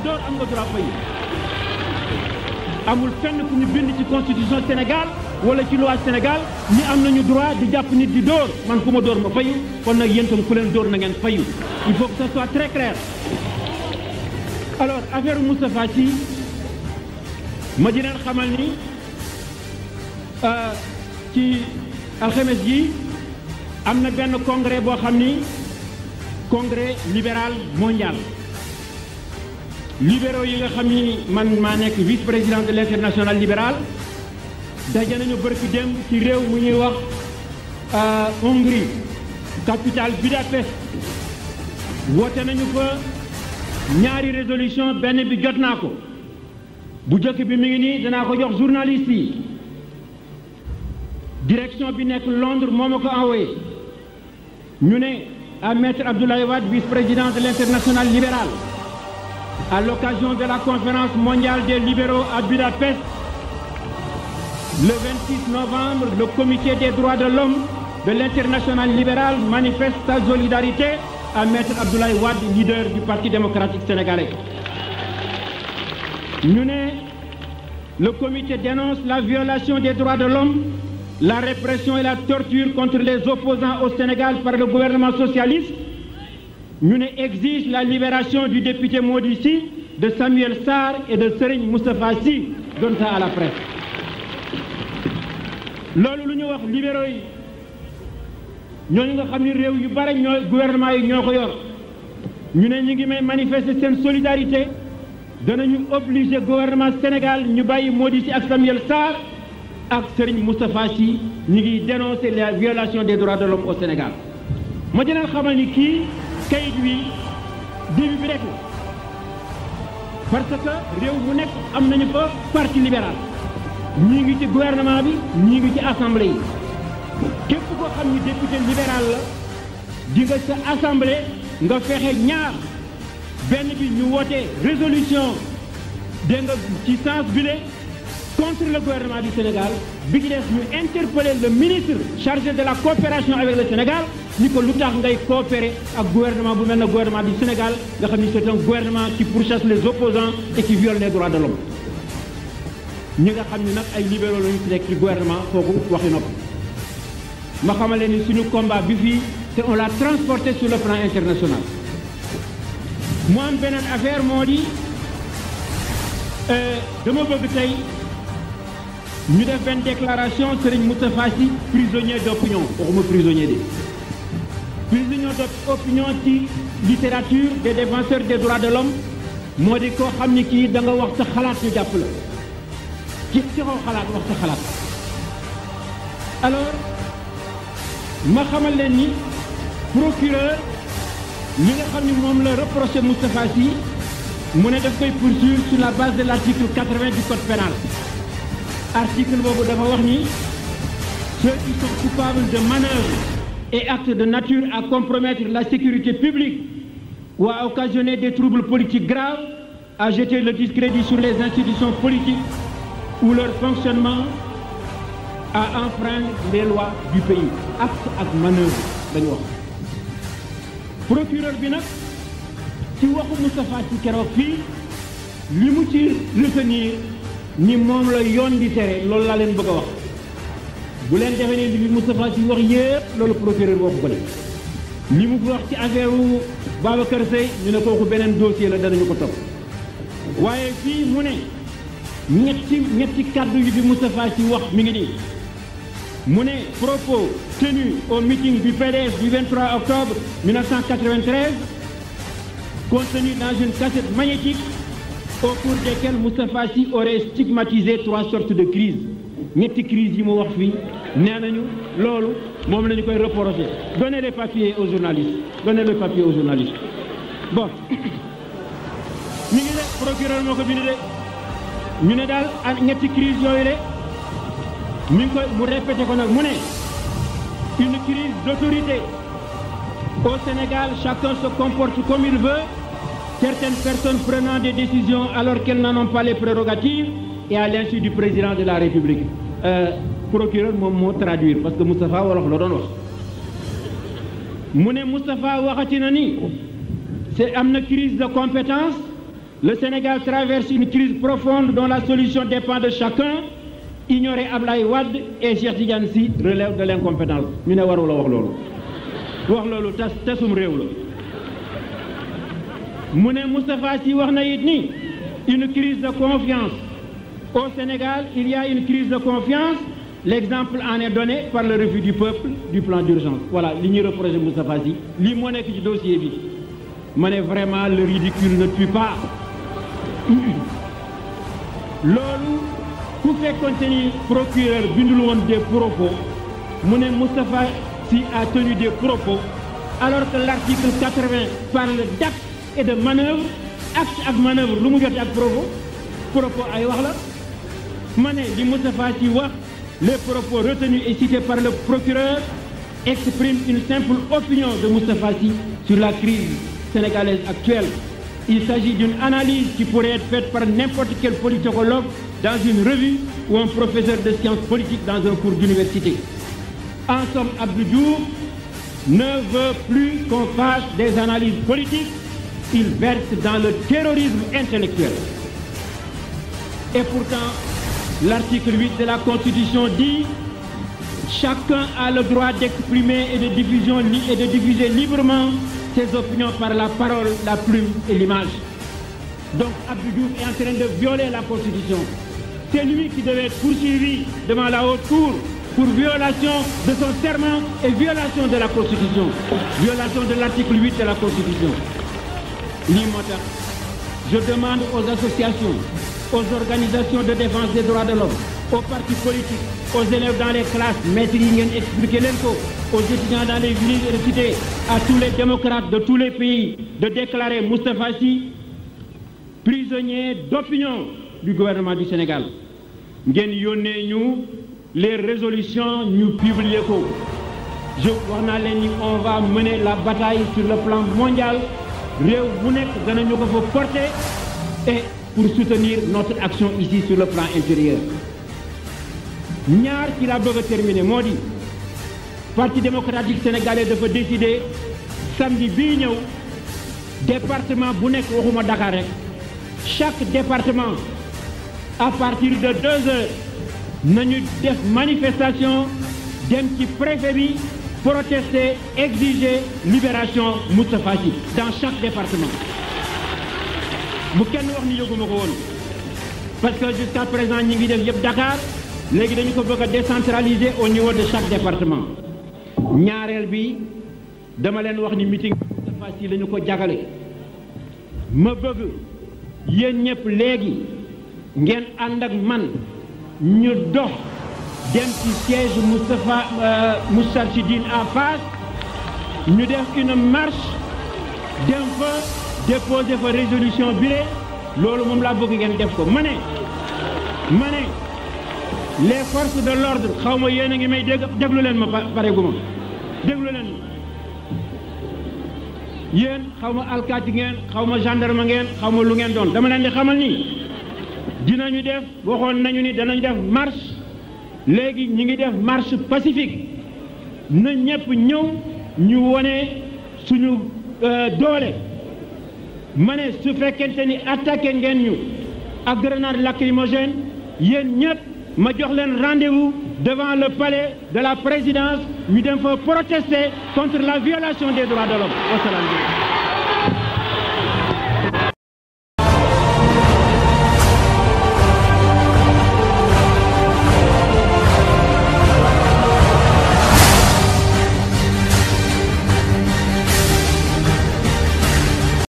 door am nga droit fayu amul fenn fu ñu bind ci constitution Sénégal wala ci loi Sénégal ñi am nañu droit di jàpp nit di door man ku ma door ma fayu kon nag yéen tam ku leen door na ngeen fayu il faut que ça soit très clair. Alors affaire Moustapha Sy ma di leen xamal ni ci alxames ji am na benn congrès boo xam ni congrès libéral mondial libéraux yi nga xam ni man maa nekk vice-président de l'international libéral daje nañu bërki dem ci réew mu ñuy wax Hongrie capitale Budapest woote nañu fa ñaari résolution benn bi jot naa ko bu jëkk bi mi ngi nii danaa ko jox journaliste yi direction bi nekk Londres moo ma ko envoyé ñu ne à maître Abdoulaye Wade vice-président de l'international libéral à l'occasion de la conférence mondiale des libéraux à Budapest le 26 novembre le comité des droits de l'homme de l'international libéral manifeste sa solidarité à maître Abdoulaye Wade leader du Parti démocratique sénégalais ñu ne le comité dénonce la violation des droits de l'homme la répression et la torture contre les opposants au Sénégal par le gouvernement socialiste ñu ne exige la libération du député Mody Sy de Samuel Sarr et de Serigne Moustapha Sy donne ça à la presse loolu lu ñu wax libéraux yi ñooñu nga xam ni réew yu bare ñoo gouvernement yi ñoo ko yor ñu ne ñu ngi may manifester seen solidarité danañu obliger gouvernement Sénégal ñu bàyyi Mody Sy ak Samuel Sarr ak Serigne Moustapha Sy ñu ngi dénoncer la violation des droits de l'homme au Sénégal ma dinaan xamal ni kii kayit wi début bi rek la parce que réew mu nekk am nañu fa parti libéral ñii ngi ci gouvernement bi ñii ngi ci assemblée yi képp koo xam ni député libéral la di nga sa assemblée nga fexe ñaar benn bi ñu woote résolution dégg nga ci sens bi contre le gouvernement du Sénégal bi ci des ñu interpeller le ministre chargé de la coopération avec le Sénégal ni ko lu tax ngay coopérer ak gouvernement bu mel ne gouvernement du Sénégal nga xam ni c'est un gouvernement qui pourchasse les opposants et qui viole les droits de l'homme ñi nga xam ni nag ay libéraux lañu ci nekk ci gouvernement kooku waxi na ko ma xamale ni suñu combat bi fii te on l'a transporté sur le plan international mu am beneen affaire moo di dama bëgg tey ñu def benn déclaration Serigne Moustapha Sy prisonnier d'opinion waxuma prisonnier de prisonnier d'opinion ci littérature des défenseurs des droits de l'homme moo di koo xam ni kii da nga wax sa xalaat ñu jàpp la ci xaw xalaat wax sa xalaat alors ma xamal leen ni procureur li nga xam ni moom la reproché Moustapha Sy mu ne daf koy poursuivre sur la base de l'article 80 du code pénal article boobu dafa wax ni ceux qui sont coupables de manœuvres et actes de nature à compromettre la sécurité publique ou à occasionner des troubles politiques graves à jeter le discrédit sur les institutions politiques ou leur fonctionnement à enfreindre les lois du pays acte ak manœuvre dañu wax procureur bi nag ci waxu Moustapha Sy keroog fii li mu ci retenir ni moom la yoon di tere loolu laa leen bëgg a wax bu leen defee ne li Moustapha Sy wax yépp loolu procureur waxu ko de li mu wax ci affaire u Babacar Seye ñu ne kooku beneen dossier la danañu ko topp waaye fii mu ne ñetti kàddu yi bi Moustapha Sy wax mi ngi nii mu ne propos tenus au meeting du PDS du 23 octobre 1993 contenus dans une cassette magnétique au cours desquels Moustapha Sy aurait stigmatisé 3 sortes de crises ñetti crises yi mu wax fii nee nañu loolu moom la ñu koy reprocher donnez les papiers aux journalistes bon ñu ngi de procureur moo ko bind de ñu ne daal ak ñetti crise yooyu de mi ngi koy mu répété ko nag mu ne une crise d'autorité au Sénégal chacun se comporte comme il veut certaines personnes prenant des décisions alors qu'elles n'en ont pas les prérogatives et à l'insu du président de la République procureur moom moo traduire parce que Moustapha wolof la doon wax mu ne Moustapha waxati na ni c'est am na crise de compétence Le Sénégal traverse une crise profonde dont la solution dépend de chacun. Ignorer Ablaye Wade et Cheikh Tidiane Sy relève de l'incompétence. ñu ne warul a wax loolu tasum réew la mu ne Moustapha Sy wax na it ni une crise de confiance au Sénégal. Il y a une crise de confiance. L'exemple en est donné par le refus du peuple du plan d'urgence. Voilà li ñuy reproché Moustapha Sy lii moo nekk ci dossier bi ma ne vraiment le ridicule ne tue pas. loolu ku fekkoonte ni procureur bindul woon des propos mu ne Moustapha Sy a tenu des propos alors que l'article 80 parle d'acte et de manœuvre. Acte ak manœuvre lu mu jot ak propos ay wax la ma ne li Moustapha Sy wax les propos retenus et cités par le procureur expriment une simple opinion de Moustapha Sy sur la crise sénégalaise actuelle. Il s'agit d'une analyse qui pourrait être faite par n'importe quel politologue dans une revue ou un professeur de sciences politiques dans un cours d'université. En somme, Abdou Diouf ne veut plus qu'on fasse des analyses politiques. Il verse dans le terrorisme intellectuel. Et pourtant, l'article 8 de la Constitution dit « Chacun a le droit d'exprimer et de diffuser librement ses opinions par la parole, la plume et l'image. » Donc Abdou Diouf est en train de violer la Constitution. C'est lui qui devait être poursuivi devant la haute cour pour violation de son serment et violation de la Constitution. Violation de l'article 8 de la Constitution. lii moo tax je demande aux associations, aux organisations de défense des droits de l'homme, aux partis politiques, aux élèves dans les classes, maîtres yi ngeen expliqué leen ko, aux étudiants dans les universités, à tous les démocrates de tous les pays, de déclarer Moustapha Sy prisonnier d'opinion du gouvernement du Sénégal. ngeen yónnee ñu les résolutions ñu publier ko. Je wax naa leen ni on va mener la bataille sur le plan mondial. réew bu nekk danañu ko fa porter et pour soutenir notre action ici sur le plan intérieur. ñaar ci la bëgg a terminer moo di parti démocratique sénégalais dafa décider samedi bii ñëw département bu nekk waxuma Dakar rek chaque département à partir de 2 heures nañu def manifestation dem ci préfet bi protester, exiger libération Moustapha Sy dans chaque département. bu kenn wax ni yëguma ko woon parce que jusqu'à présent ñi ngi def yëpp Dakar léegi dañu ko bëgg a décentraliser au niveau de chaque département. ñaareel bi dama leen wax ni meeting Moustapha Sy lañu ko jagale ma bëgg yéen ñëpp léegi ngeen ànd ak man ñu dox dem ci siège Moustarchidine en face ñu def une marche dem fa déposer fa résolution bi loolu moom laa bëgg ngeen def ko ma ne les forces de l'ordre xaw ma yéen a ngi may déglu leen ma pareeguma déglu leen yéen xaw ma alkaati ngeen xaw ma gendarme ngeen xaw ma lu ngeen doon dama leen di xamal ni dinañu def waxoon nañu ni danañu def marche léegi ñi ngi def marche pacifique na ñëpp ñëw ñu wone suñu doole ma ne su fekkente ni attaqué ngeen ñu ak grenade lacrymogène yéen ñëpp ma jox leen rendez-vous devant le palais de la présidence ñu dem fa protester contre la violation des droits de l'homme. Wasalaam.